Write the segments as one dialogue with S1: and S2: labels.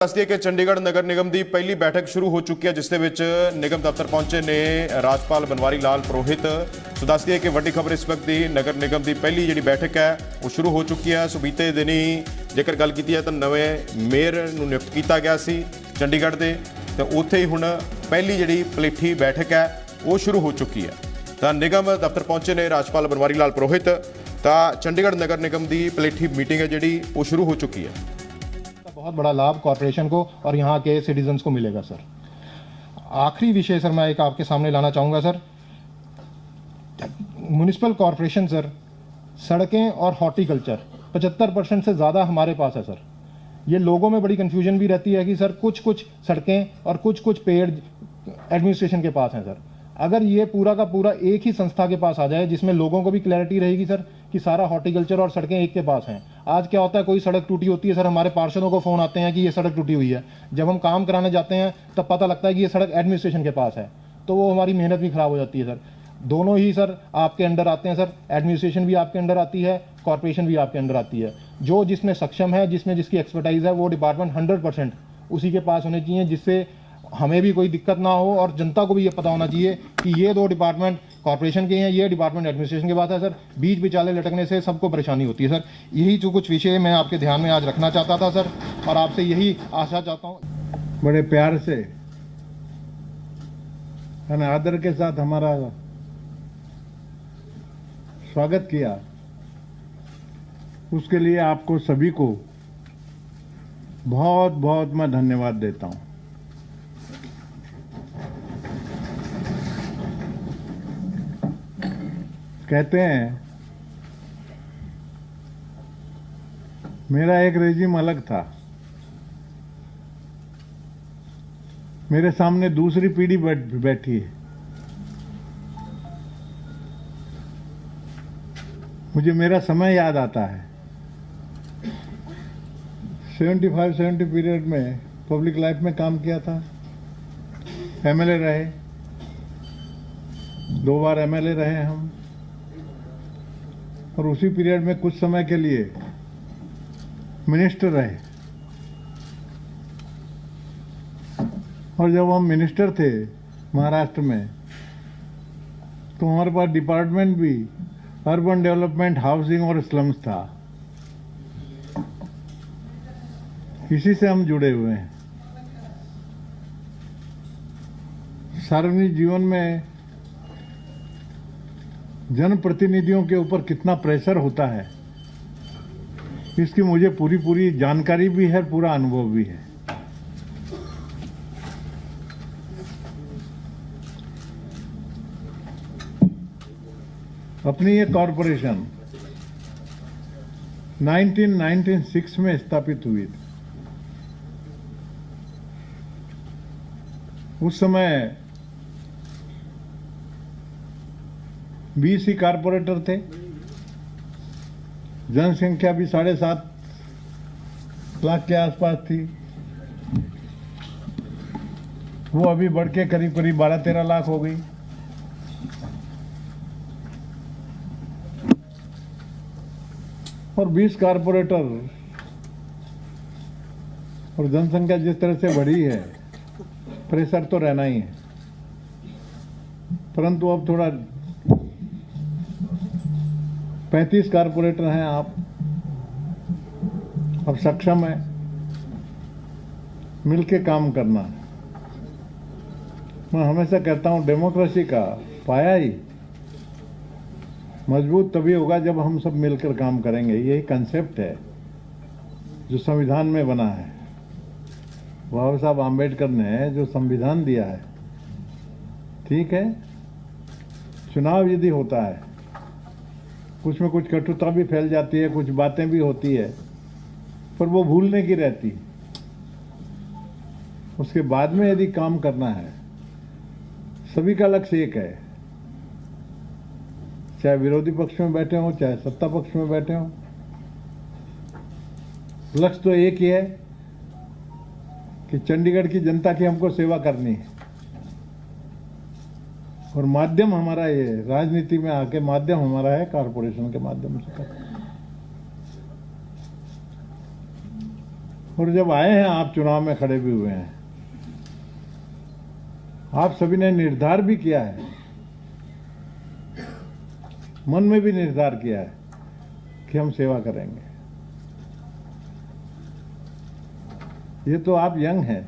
S1: ਦੱਸਦੀ ਹੈ ਕਿ ਚੰਡੀਗੜ੍ਹ ਨਗਰ ਨਿਗਮ ਦੀ ਪਹਿਲੀ ਬੈਠਕ ਸ਼ੁਰੂ ਹੋ ਚੁੱਕੀ ਹੈ ਜਿਸ ਦੇ ਵਿੱਚ ਨਿਗਮ ਦਫ਼ਤਰ ਪਹੁੰਚੇ ਨੇ ਰਾਜਪਾਲ ਬਨਵਾਰੀ ਲਾਲ ਪੁਰੋਹਿਤ। ਸੋ ਦੱਸਦੀ ਹੈ ਕਿ ਵੱਡੀ ਖਬਰ ਇਸ ਵਕਤ ਦੀ ਨਗਰ ਨਿਗਮ ਦੀ ਪਹਿਲੀ ਜਿਹੜੀ ਬੈਠਕ ਹੈ ਉਹ ਸ਼ੁਰੂ ਹੋ ਚੁੱਕੀ ਹੈ। ਸੋ ਬੀਤੇ ਦਿਨੀ ਜੇਕਰ ਗੱਲ ਕੀਤੀ ਹੈ ਤਾਂ ਨਵੇਂ ਮੇਅਰ ਨੂੰ ਨਿਯੁਕਤ ਕੀਤਾ ਗਿਆ ਸੀ ਚੰਡੀਗੜ੍ਹ ਦੇ, ਤੇ ਉੱਥੇ ਹੀ ਹੁਣ ਪਹਿਲੀ ਜਿਹੜੀ ਪਲੇਠੀ ਬੈਠਕ ਹੈ ਉਹ ਸ਼ੁਰੂ ਹੋ ਚੁੱਕੀ ਹੈ। ਤਾਂ ਨਿਗਮ ਦਫ਼ਤਰ ਪਹੁੰਚੇ ਨੇ ਰਾਜਪਾਲ ਬਨਵਾਰੀ ਲਾਲ ਪੁਰੋਹਿਤ। ਤਾਂ ਚੰਡੀगढ़ नगर निगम की पलेठी मीटिंग है जी वो शुरू हो चुकी है।
S2: बहुत बड़ा लाभ कॉरपोरेशन को और यहाँ के सिटीजन्स को मिलेगा सर। आखिरी विषय सर मैं एक आपके सामने लाना चाहूँगा सर, म्यूनिसिपल कॉरपोरेशन सर, सड़कें और हॉर्टिकल्चर 75% से ज़्यादा हमारे पास है सर। ये लोगों में बड़ी कन्फ्यूजन भी रहती है कि सर कुछ सड़कें और कुछ पेड़ एडमिनिस्ट्रेशन के पास हैं सर। अगर ये पूरा का पूरा एक ही संस्था के पास आ जाए जिसमें लोगों को भी क्लैरिटी रहेगी सर कि सारा हॉर्टिकल्चर और सड़कें एक के पास हैं। आज क्या होता है, कोई सड़क टूटी होती है सर, हमारे पार्षदों को फ़ोन आते हैं कि ये सड़क टूटी हुई है। जब हम काम कराने जाते हैं तब पता लगता है कि ये सड़क एडमिनिस्ट्रेशन के पास है, तो वो हमारी मेहनत भी ख़राब हो जाती है सर। दोनों ही सर आपके अंडर आते हैं सर, एडमिनिस्ट्रेशन भी आपके अंडर आती है, कॉर्पोरेशन भी आपके अंडर आती है। जो जिसमें सक्षम है, जिसमें जिसकी एक्सपर्टाइज है, वो डिपार्टमेंट 100% उसी के पास होने चाहिए, जिससे हमें भी कोई दिक्कत ना हो और जनता को भी ये पता होना चाहिए कि ये दो डिपार्टमेंट कॉर्पोरेशन के हैं, ये डिपार्टमेंट एडमिनिस्ट्रेशन के पास है सर। बीच बिचाले लटकने से सबको परेशानी होती है सर। यही जो कुछ विषय मैं आपके ध्यान में आज रखना चाहता था सर, और आपसे यही आशा चाहता हूँ।
S3: बड़े प्यार से और आदर के साथ हमारा स्वागत किया, उसके लिए आपको सभी को बहुत बहुत मैं धन्यवाद देता हूँ। कहते हैं मेरा एक रेजिम अलग था, मेरे सामने दूसरी पीढ़ी बैठी है। मुझे मेरा समय याद आता है। 75-70 पीरियड में पब्लिक लाइफ में काम किया था, एमएलए रहे, 2 बार एमएलए रहे हम, और उसी पीरियड में कुछ समय के लिए मिनिस्टर रहे। और जब हम मिनिस्टर थे महाराष्ट्र में, तो हमारे पास डिपार्टमेंट भी अर्बन डेवलपमेंट, हाउसिंग और स्लम्स था। इसी से हम जुड़े हुए हैं। सार्वजनिक जीवन में जनप्रतिनिधियों के ऊपर कितना प्रेशर होता है, इसकी मुझे पूरी जानकारी भी है, पूरा अनुभव भी है। अपनी ये कॉरपोरेशन 1996 में स्थापित हुई थी। उस समय 20 ही कारपोरेटर थे, जनसंख्या भी 7.5 लाख के आसपास थी। वो अभी बढ़ के करीब 12-13 लाख हो गई। और 20 कारपोरेटर और जनसंख्या जिस तरह से बढ़ी है, प्रेशर तो रहना ही है। परंतु अब थोड़ा 35 कारपोरेटर हैं आप, अब सक्षम है, मिलके काम करना। मैं हमेशा कहता हूं डेमोक्रेसी का पाया ही मजबूत तभी होगा जब हम सब मिलकर काम करेंगे। यही कंसेप्ट है जो संविधान में बना है। बाबा साहब आम्बेडकर ने जो संविधान दिया है, ठीक है, चुनाव यदि होता है, कुछ में कुछ कटुता भी फैल जाती है, कुछ बातें भी होती है, पर वो भूलने की रहती। उसके बाद में यदि काम करना है, सभी का लक्ष्य एक है, चाहे विरोधी पक्ष में बैठे हों, चाहे सत्ता पक्ष में बैठे हों, लक्ष्य तो एक ही है कि चंडीगढ़ की जनता की हमको सेवा करनी है। और माध्यम हमारा ये राजनीति में आके माध्यम हमारा है कॉरपोरेशन के माध्यम से। और जब आए हैं आप चुनाव में खड़े भी हुए हैं, आप सभी ने निर्धार भी किया है, मन में भी निर्धार किया है कि हम सेवा करेंगे। ये तो आप यंग हैं,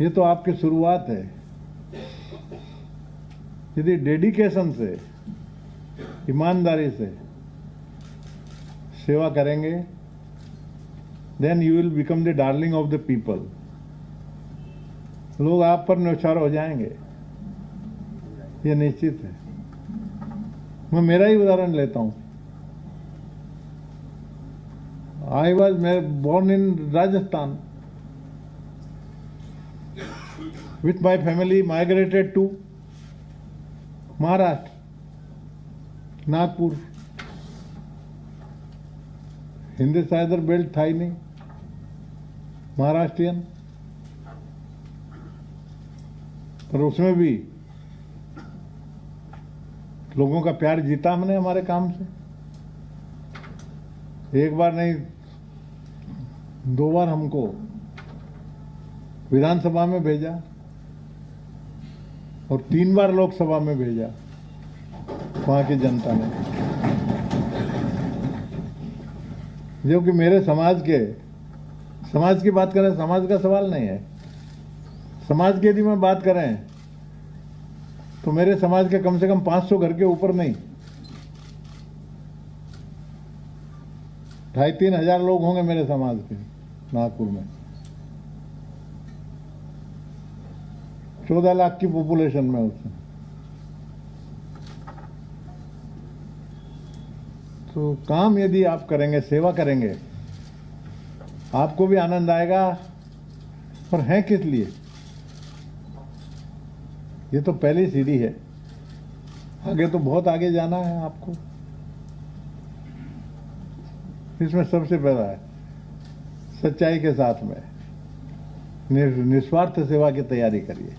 S3: ये तो आपकी शुरुआत है। यदि डेडिकेशन से, ईमानदारी से सेवा करेंगे, then you will become the darling of the people. लोग आप पर न्यौछावर हो जाएंगे, ये निश्चित है। मैं मेरा ही उदाहरण लेता हूं। I was born in Rajasthan, with my family migrated to Maharashtra, Nagpur। Hindi साइडर बेल्ट था ही नहीं, महाराष्ट्रियन, पर उसमें भी लोगों का प्यार जीता हमने हमारे काम से। एक बार नहीं, 2 बार हमको विधानसभा में भेजा और 3 बार लोकसभा में भेजा वहां की जनता ने। जो कि मेरे समाज की बात करें, समाज का सवाल नहीं है। समाज की यदि मैं बात करें तो मेरे समाज के कम से कम 500 घर के ऊपर नहीं, 2,500-3 हजार लोग होंगे मेरे समाज के नागपुर में। 14 लाख की पॉपुलेशन में उसमें। तो काम यदि आप करेंगे, सेवा करेंगे, आपको भी आनंद आएगा। और है किस लिए? ये तो पहली सीढ़ी है, आगे तो बहुत आगे जाना है आपको। इसमें सबसे पहला है सच्चाई के साथ में निस्वार्थ सेवा की तैयारी करिए।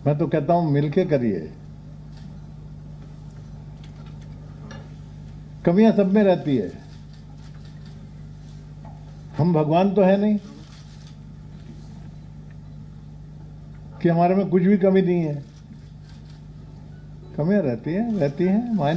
S3: मैं तो कहता हूं मिलके करिए। कमियां सब में रहती है, हम भगवान तो है नहीं कि हमारे में कुछ भी कमी नहीं है। कमियां रहती हैं माइनस